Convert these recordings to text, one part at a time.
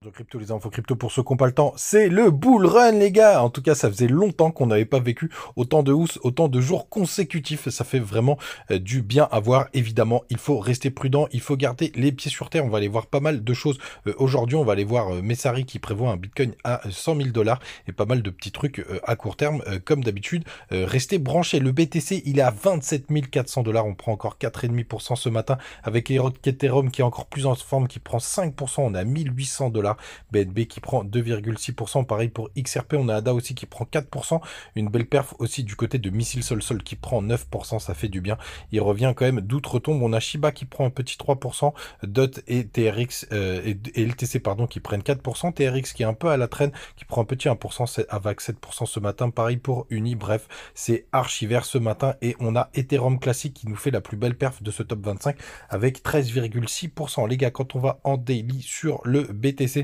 De crypto, les infos crypto pour ceux qui n'ont pas le temps, c'est le bull run les gars. En tout cas, ça faisait longtemps qu'on n'avait pas vécu autant de housses, autant de jours consécutifs. Ça fait vraiment du bien à voir. Évidemment, il faut rester prudent, il faut garder les pieds sur terre. On va aller voir pas mal de choses. Aujourd'hui, on va aller voir Messari qui prévoit un Bitcoin à 100 000 dollars et pas mal de petits trucs à court terme. Comme d'habitude, restez branchés. Le BTC, il est à 27 400 dollars. On prend encore 4,5% ce matin avec Ethereum qui est encore plus en forme, qui prend 5%. On a 1800 dollars. BNB qui prend 2,6%. Pareil pour XRP, on a ADA aussi qui prend 4%. Une belle perf aussi du côté de Missile Sol qui prend 9%, ça fait du bien. Il revient quand même d'outre-tombe. On a Shiba qui prend un petit 3%. DOT et TRX et LTC pardon qui prennent 4%. TRX qui est un peu à la traîne, qui prend un petit 1%. C'est avec 7% ce matin. Pareil pour Uni. Bref, c'est archi vert ce matin. Et on a Ethereum classique qui nous fait la plus belle perf de ce top 25 avec 13,6%. Les gars, quand on va en daily sur le BTC,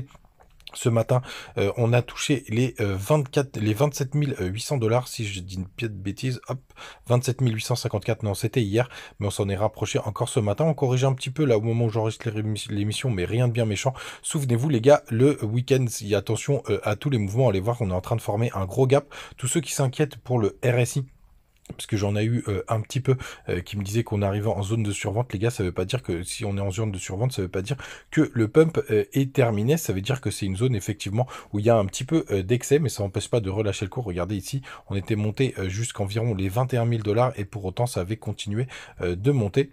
ce matin, on a touché les 27 800 dollars, si je dis une pièce de bêtises, hop, 27 854, non, c'était hier, mais on s'en est rapproché encore ce matin. On corrige un petit peu là au moment où j'enregistre l'émission, mais rien de bien méchant. Souvenez-vous les gars, le week-end, il y a attention à tous les mouvements, allez voir, on est en train de former un gros gap. Tous ceux qui s'inquiètent pour le RSI, parce que j'en ai eu un petit peu qui me disait qu'on arrivait en zone de survente. Les gars, ça veut pas dire que si on est en zone de survente, ça veut pas dire que le pump est terminé. Ça veut dire que c'est une zone effectivement où il y a un petit peu d'excès, mais ça n'empêche pas de relâcher le cours. Regardez ici, on était monté jusqu'environ les 21 000 dollars et pour autant, ça avait continué de monter.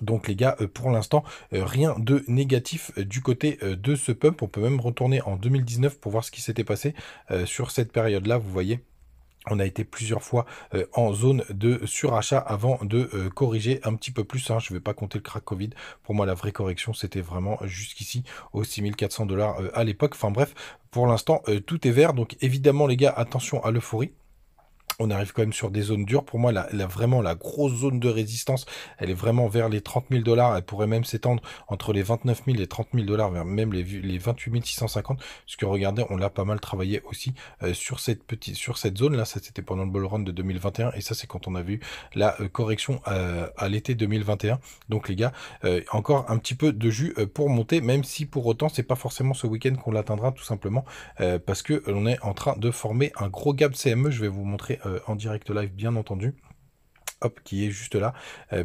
Donc les gars, pour l'instant, rien de négatif du côté de ce pump. On peut même retourner en 2019 pour voir ce qui s'était passé sur cette période-là, vous voyez. On a été plusieurs fois en zone de surachat avant de corriger un petit peu plus. Hein. Je ne vais pas compter le crack Covid. Pour moi, la vraie correction, c'était vraiment jusqu'ici aux 6400 dollars à l'époque. Enfin bref, pour l'instant, tout est vert. Donc évidemment, les gars, attention à l'euphorie. On arrive quand même sur des zones dures. Pour moi, vraiment la grosse zone de résistance, elle est vraiment vers les 30 000 dollars. Elle pourrait même s'étendre entre les 29 000 et 30 000 dollars, vers même les 28 650. Parce que regardez, on l'a pas mal travaillé aussi sur cette zone là. Ça, c'était pendant le bull run de 2021. Et ça, c'est quand on a vu la correction à l'été 2021. Donc les gars, encore un petit peu de jus pour monter, même si pour autant, c'est pas forcément ce week-end qu'on l'atteindra tout simplement. Parce que on est en train de former un gros gap CME. Je vais vous montrer en direct live, bien entendu. Hop, qui est juste là,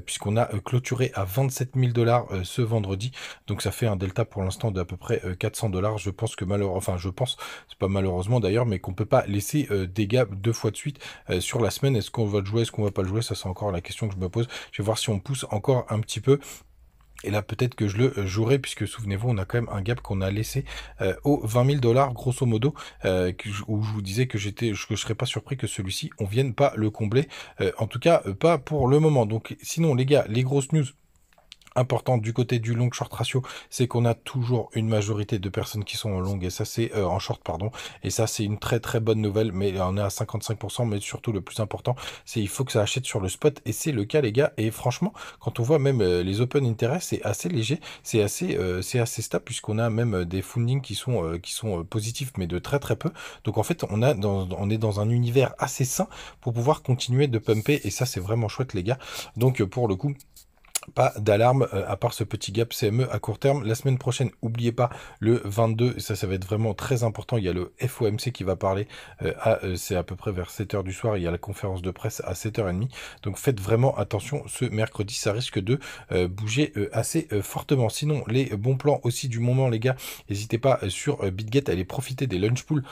puisqu'on a clôturé à 27 000 dollars ce vendredi. Donc ça fait un delta pour l'instant d'à peu près 400 dollars. Je pense que enfin je pense, c'est pas malheureusement d'ailleurs, mais qu'on peut pas laisser des gaps deux fois de suite sur la semaine. Est-ce qu'on va le jouer, est-ce qu'on va pas le jouer? Ça c'est encore la question que je me pose. Je vais voir si on pousse encore un petit peu. Et là, peut-être que je le jouerai, puisque souvenez-vous, on a quand même un gap qu'on a laissé aux 20 000 dollars, grosso modo, où je vous disais que je serais pas surpris que celui-ci, on vienne pas le combler. En tout cas, pas pour le moment. Donc, sinon, les gars, les grosses news importante du côté du long short ratio, c'est qu'on a toujours une majorité de personnes qui sont en long et ça c'est en short pardon, et ça c'est une très très bonne nouvelle, mais on est à 55%, mais surtout le plus important c'est il faut que ça achète sur le spot et c'est le cas les gars. Et franchement quand on voit même les open interest, c'est assez léger, c'est assez stable, puisqu'on a même des fundings qui sont positifs, mais de très très peu. Donc en fait on est dans un univers assez sain pour pouvoir continuer de pumper, et ça c'est vraiment chouette les gars. Donc pour le coup, pas d'alarme à part ce petit gap CME à court terme. La semaine prochaine, n'oubliez pas, le 22, ça va être vraiment très important. Il y a le FOMC qui va parler, c'est à peu près vers 7h du soir. Il y a la conférence de presse à 7h30. Donc faites vraiment attention, ce mercredi, ça risque de bouger assez fortement. Sinon, les bons plans aussi du moment, les gars, n'hésitez pas sur BitGet à aller profiter des launch pools.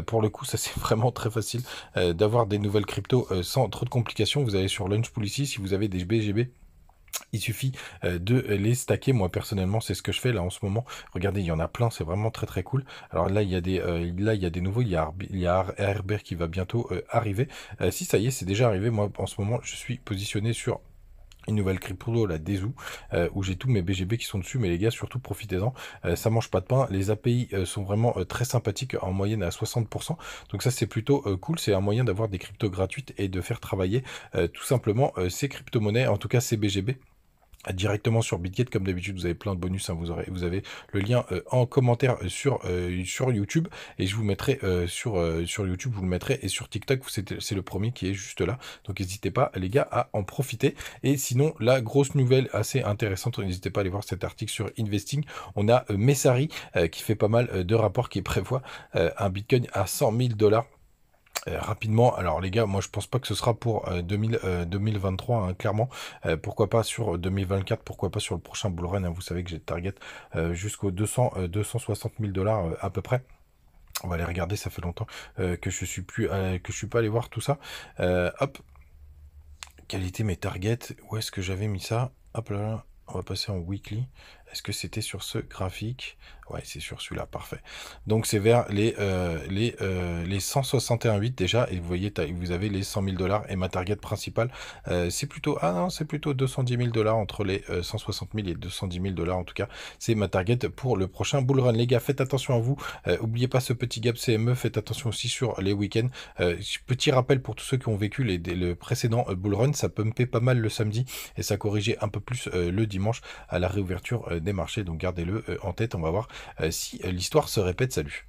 Pour le coup, ça c'est vraiment très facile d'avoir des nouvelles cryptos sans trop de complications. Vous allez sur launch pool ici, si vous avez des BGB. Il suffit de les stacker. Moi personnellement c'est ce que je fais là en ce moment. Regardez, il y en a plein, c'est vraiment très très cool. Alors là il y a des nouveaux, il y a Herbert qui va bientôt arriver. Si ça y est, c'est déjà arrivé. Moi en ce moment je suis positionné sur une nouvelle crypto, la Dezu, où j'ai tous mes BGB qui sont dessus. Mais les gars, surtout profitez-en, ça mange pas de pain. Les API sont vraiment très sympathiques, en moyenne à 60%. Donc ça c'est plutôt cool, c'est un moyen d'avoir des cryptos gratuites et de faire travailler tout simplement ces crypto-monnaies, en tout cas ces BGB. directement sur Bitget. Comme d'habitude, vous avez plein de bonus, hein, vous avez le lien en commentaire sur YouTube, et je vous mettrai sur YouTube, vous le mettrai, et sur TikTok, c'est le premier qui est juste là, donc n'hésitez pas les gars à en profiter. Et sinon, la grosse nouvelle assez intéressante, n'hésitez pas à aller voir cet article sur Investing. On a Messari qui fait pas mal de rapports, qui prévoit un Bitcoin à 100 000 $. Rapidement, alors les gars, moi je pense pas que ce sera pour 2023, hein, clairement. Pourquoi pas sur 2024, pourquoi pas sur le prochain bull run, hein. Vous savez que j'ai target jusqu'aux 260 000 $ à peu près. On va aller regarder, ça fait longtemps que je suis pas allé voir tout ça. Hop, quels étaient mes targets? Où est-ce que j'avais mis ça? Hop là, on va passer en weekly. Est-ce que c'était sur ce graphique? Ouais, c'est sur celui-là, parfait. Donc c'est vers les 161,8 déjà, et vous voyez, vous avez les 100 000 $, et ma target principale, c'est plutôt, ah non, c'est plutôt 210 000 $, entre les 160 000 et 210 000 $, en tout cas, c'est ma target pour le prochain bull run. Les gars, faites attention à vous, oubliez pas ce petit gap CME, faites attention aussi sur les week-ends. Petit rappel pour tous ceux qui ont vécu le précédent bull run, ça pumpait pas mal le samedi, et ça corrigeait un peu plus le dimanche à la réouverture des marchés, donc gardez-le en tête. On va voir si l'histoire se répète. Salut.